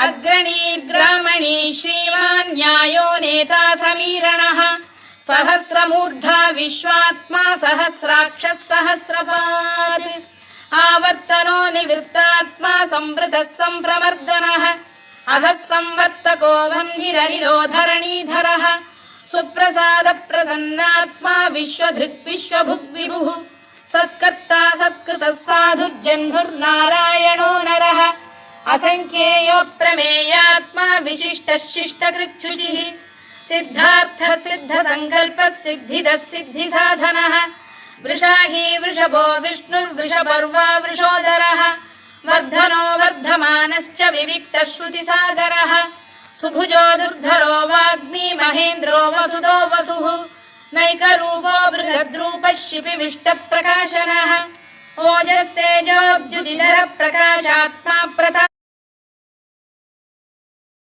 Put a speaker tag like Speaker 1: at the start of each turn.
Speaker 1: अग्रणीर्ग्रामणी श्रीमान् न्यायो नेता समीरणः सहस्रमूर्धा विश्वात्मा सहस्राक्षः सहस्रपात् आवर्तनो निवृत्तात्मा संवृतः सम्प्रमर्दनः अहः संवर्तको वह्निरनिलो धरणीधरः सुप्रसाद प्रसन्नात्मा विश्वधृक् विश्वभुग्विभुः सत्कर्ता सत्कृतः साधुर्जह्नुर्नारायणो नरः असंख्येयो प्रमेयात्मा विशिष्टः शिष्टकृच्छुचिः सिद्धार्थः सिद्धसङ्कल्पः सिद्धिदः सिद्धिसाधनः वृषाही वृषभो विष्णुर्वृषपर्वा वृषोदरः वर्धनो वर्धमानश्च विविक्तः श्रुतिसागरः सुभुजो दुर्धरो वाग्मी महेन्द्रो वसुदो वसुः नैकरूपो बृहद्रूपः शिपिविष्टप्रकाशनः ओजस्तेजोऽब्जुदिधरः प्रकाशात्मा प्रतापः